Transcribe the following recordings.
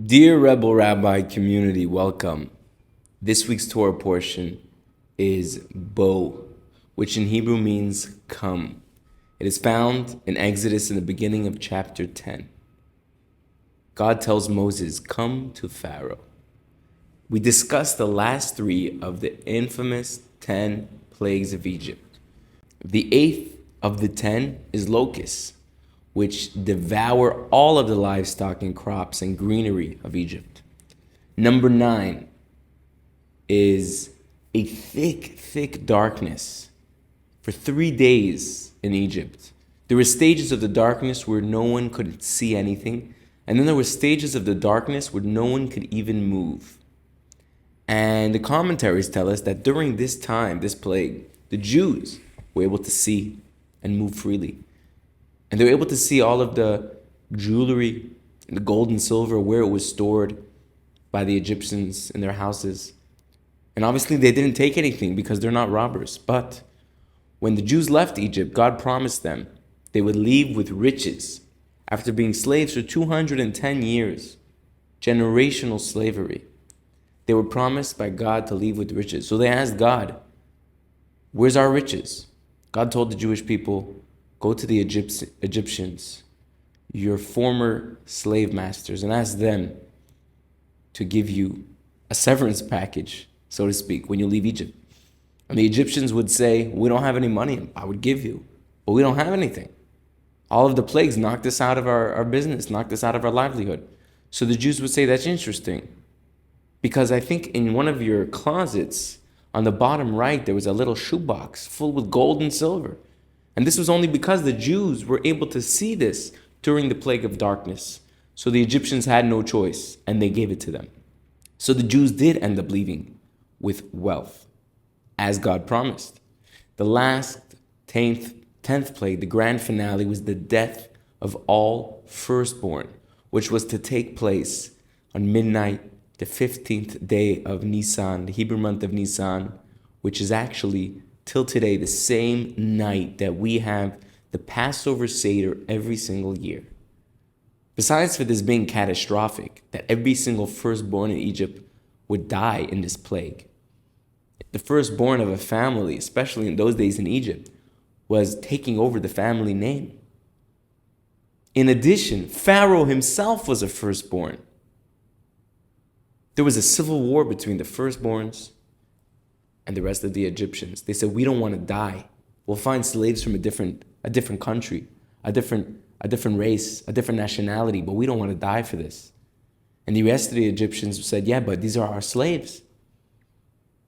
Dear Rebel Rabbi community, welcome. This week's Torah portion is Bo, which in Hebrew means come. It is found in Exodus in the beginning of chapter 10. God tells Moses, come to Pharaoh. We discussed the last three of the infamous 10 plagues of Egypt. The eighth of the 10 is locusts, which devour all of the livestock and crops and greenery of Egypt. Number 9 is a thick darkness for 3 days in Egypt. There were stages of the darkness where no one could see anything, and then there were stages of the darkness where no one could even move. And the commentaries tell us that during this time, this plague, the Jews were able to see and move freely. And they were able to see all of the jewelry, the gold and silver, where it was stored by the Egyptians in their houses. And obviously they didn't take anything because they're not robbers. But when the Jews left Egypt, God promised them they would leave with riches after being slaves for 210 years, generational slavery. They were promised by God to leave with riches. So they asked God, where's our riches? God told the Jewish people, go to the Egyptians, your former slave masters, and ask them to give you a severance package, so to speak, when you leave Egypt. And the Egyptians would say, we don't have any money, I would give you, but we don't have anything. All of the plagues knocked us out of our business, knocked us out of our livelihood. So the Jews would say, that's interesting, because I think in one of your closets, on the bottom right, there was a little shoebox full with gold and silver. And this was only because the Jews were able to see this during the plague of darkness. So the Egyptians had no choice, and they gave it to them. So the Jews did end up leaving with wealth, as God promised. The last 10th plague, the grand finale, was the death of all firstborn, which was to take place on midnight, the 15th day of Nisan, the Hebrew month of Nisan, which is actually till today the same night that we have the Passover Seder every single year. Besides for this being catastrophic, that every single firstborn in Egypt would die in this plague. The firstborn of a family, especially in those days in Egypt, was taking over the family name. In addition, Pharaoh himself was a firstborn. There was a civil war between the firstborns and the rest of the Egyptians. They said, we don't want to die. We'll find slaves from a different country, a different race, a different nationality, but we don't want to die for this. And the rest of the Egyptians said, yeah, but these are our slaves.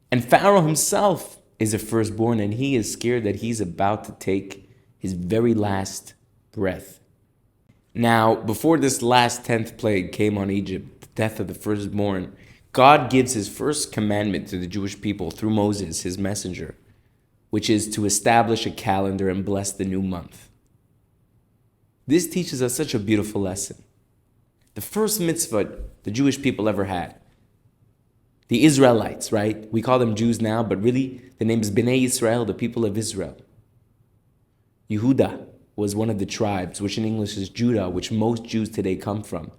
And Pharaoh himself is a firstborn, and he is scared that he's about to take his very last breath. Now, before this last 10th plague came on Egypt, the death of the firstborn, God gives his first commandment to the Jewish people through Moses, his messenger, which is to establish a calendar and bless the new month. This teaches us such a beautiful lesson. The first mitzvah the Jewish people ever had, the Israelites, right? We call them Jews now, but really the name is Bnei Yisrael, the people of Israel. Yehuda was one of the tribes, which in English is Judah, which most Jews today come from.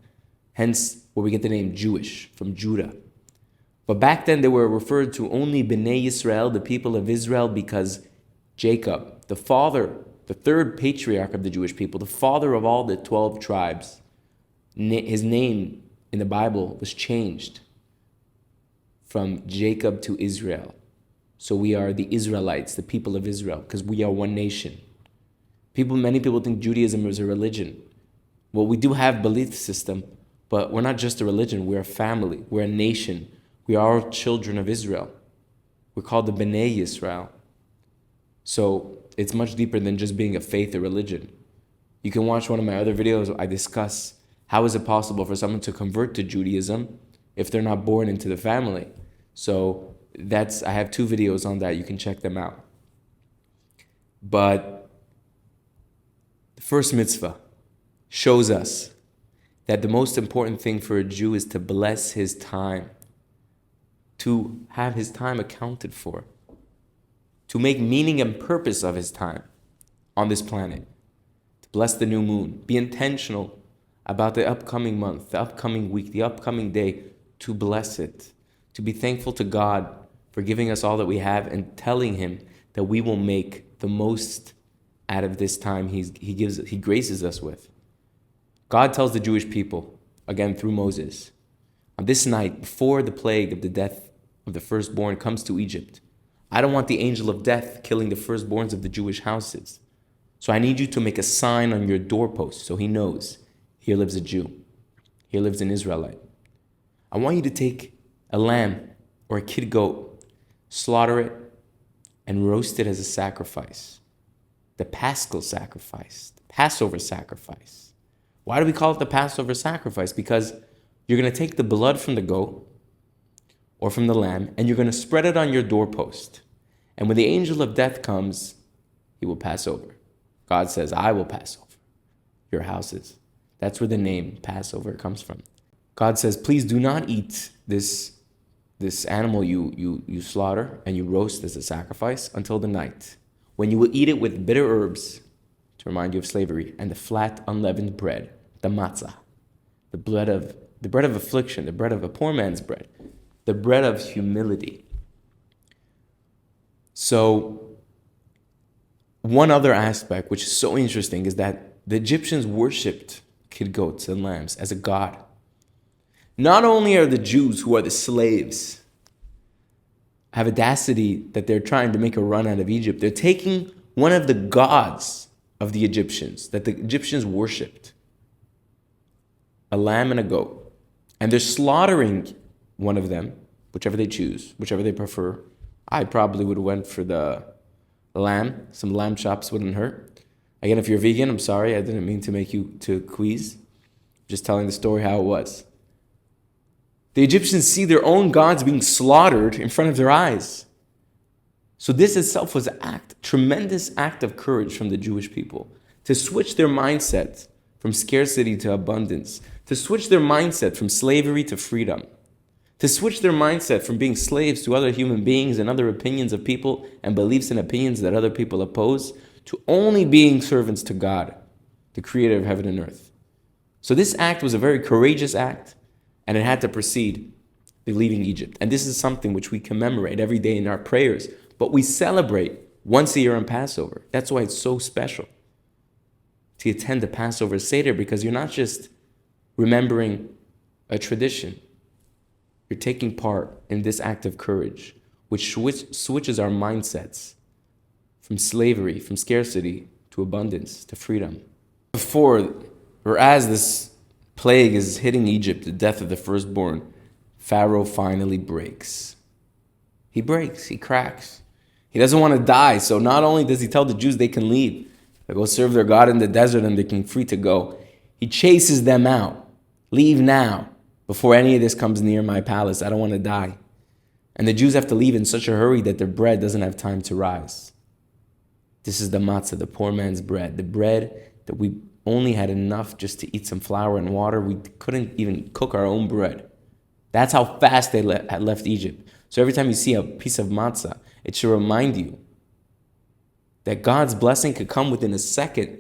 Hence, where we get the name Jewish, from Judah. But back then they were referred to only Bnei Yisrael, the people of Israel, because Jacob, the father, the third patriarch of the Jewish people, the father of all the 12 tribes, his name in the Bible was changed from Jacob to Israel. So we are the Israelites, the people of Israel, because we are one nation. Many people think Judaism is a religion. Well, we do have belief system, but we're not just a religion, we're a family, we're a nation. We are all children of Israel. We're called the Bnei Yisrael. So it's much deeper than just being a faith or religion. You can watch one of my other videos. I discuss how is it possible for someone to convert to Judaism if they're not born into the family. So I have 2 videos on that. You can check them out. But the first mitzvah shows us that the most important thing for a Jew is to bless his time, to have his time accounted for, to make meaning and purpose of his time on this planet, to bless the new moon, be intentional about the upcoming month, the upcoming week, the upcoming day, to bless it, to be thankful to God for giving us all that we have and telling him that we will make the most out of this time he graces us with. God tells the Jewish people, again through Moses, on this night, before the plague of the death of the firstborn comes to Egypt, I don't want the angel of death killing the firstborns of the Jewish houses. So I need you to make a sign on your doorpost so he knows, here lives a Jew. Here lives an Israelite. I want you to take a lamb or a kid goat, slaughter it, and roast it as a sacrifice. The Paschal sacrifice, the Passover sacrifice. Why do we call it the Passover sacrifice? Because you're going to take the blood from the goat or from the lamb, and you're going to spread it on your doorpost. And when the angel of death comes, he will pass over. God says, I will pass over your houses. That's where the name Passover comes from. God says, please do not eat this animal you slaughter and you roast as a sacrifice until the night, when you will eat it with bitter herbs to remind you of slavery, and the flat unleavened bread, the matzah, the bread of affliction, the bread of a poor man's bread, the bread of humility. So one other aspect which is so interesting is that the Egyptians worshipped kid goats and lambs as a god. Not only are the Jews, who are the slaves, have audacity that they're trying to make a run out of Egypt, they're taking one of the gods of the Egyptians that the Egyptians worshipped, a lamb and a goat, and they're slaughtering one of them, whichever they choose, whichever they prefer. I probably would have went for the lamb. Some lamb chops wouldn't hurt. Again, if you're vegan, I'm sorry, I didn't mean to make you to queeze. Just telling the story how it was. The Egyptians see their own gods being slaughtered in front of their eyes. So this itself was a tremendous act of courage from the Jewish people to switch their mindset from scarcity to abundance, to switch their mindset from slavery to freedom, to switch their mindset from being slaves to other human beings and other opinions of people and beliefs and opinions that other people oppose, to only being servants to God, the creator of heaven and earth. So this act was a very courageous act, and it had to precede the leaving Egypt. And this is something which we commemorate every day in our prayers, but we celebrate once a year on Passover. That's why it's so special to attend the Passover Seder, because you're not just remembering a tradition. You're taking part in this act of courage, which switches our mindsets from slavery, from scarcity, to abundance, to freedom. Before, or as this plague is hitting Egypt, the death of the firstborn, Pharaoh finally breaks. He breaks, he cracks. He doesn't want to die, so not only does he tell the Jews they can leave, they go serve their God in the desert and they can free to go, he chases them out. Leave now, before any of this comes near my palace. I don't want to die. And the Jews have to leave in such a hurry that their bread doesn't have time to rise. This is the matzah, the poor man's bread, the bread that we only had enough just to eat some flour and water. We couldn't even cook our own bread. That's how fast they had left Egypt. So every time you see a piece of matzah, it should remind you that God's blessing could come within a second.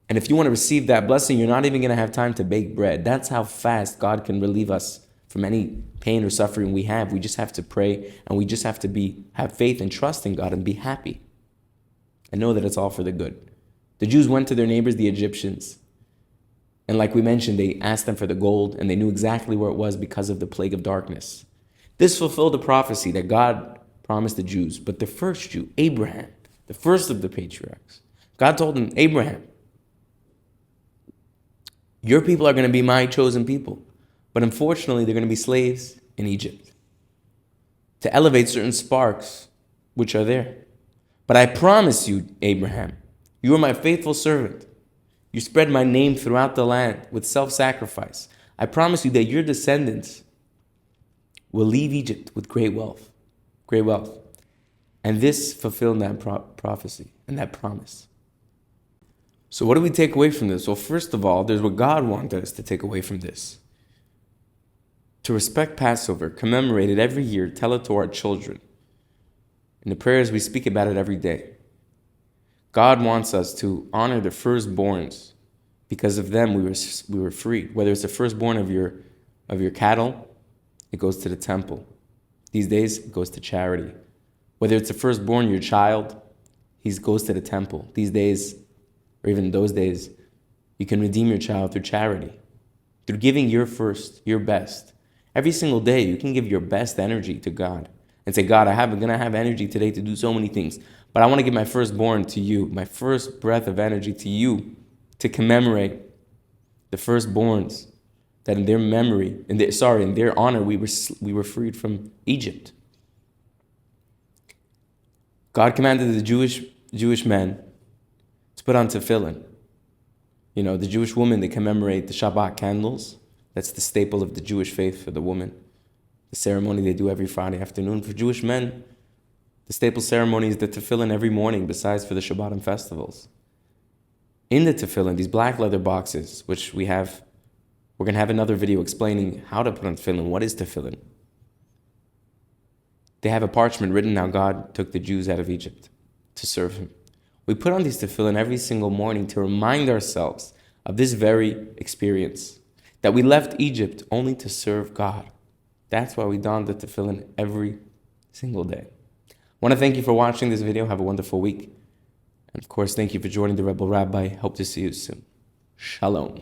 And if you want to receive that blessing, you're not even going to have time to bake bread. That's how fast God can relieve us from any pain or suffering we have. We just have to pray, and we just have to have faith and trust in God and be happy and know that it's all for the good. The Jews went to their neighbors, the Egyptians, and like we mentioned, they asked them for the gold, and they knew exactly where it was because of the plague of darkness. This fulfilled the prophecy that God promised the Jews. But the first Jew, Abraham, the first of the patriarchs, God told him, Abraham, your people are going to be my chosen people. But unfortunately, they're going to be slaves in Egypt to elevate certain sparks which are there. But I promise you, Abraham, you are my faithful servant. You spread my name throughout the land with self-sacrifice. I promise you that your descendants will leave Egypt with great wealth. Great wealth. And this fulfilled that prophecy and that promise. So what do we take away from this? Well, first of all, there's what God wanted us to take away from this. To respect Passover, commemorate it every year, tell it to our children. In the prayers, we speak about it every day. God wants us to honor the firstborns, Because of them, we were free. Whether it's the firstborn of your cattle, it goes to the temple. These days, it goes to charity. Whether it's the firstborn of your child, he goes to the temple. These days, or even those days, you can redeem your child through charity, through giving your first, your best. Every single day, you can give your best energy to God and say, God, I'm going to have energy today to do so many things, but I want to give my firstborn to you, my first breath of energy to you, to commemorate the firstborns that in their memory, in their honor, we were freed from Egypt. God commanded the Jewish men to put on tefillin. You know, the Jewish women, they commemorate the Shabbat candles. That's the staple of the Jewish faith for the woman. The ceremony they do every Friday afternoon. For Jewish men, the staple ceremony is the tefillin every morning, besides for the Shabbat and festivals. In the tefillin, these black leather boxes, which we're going to have another video explaining how to put on tefillin, what is tefillin. They have a parchment written how God took the Jews out of Egypt to serve him. We put on these tefillin every single morning to remind ourselves of this very experience, that we left Egypt only to serve God. That's why we don the tefillin every single day. I want to thank you for watching this video. Have a wonderful week. And of course, thank you for joining the Rebel Rabbi. Hope to see you soon. Shalom.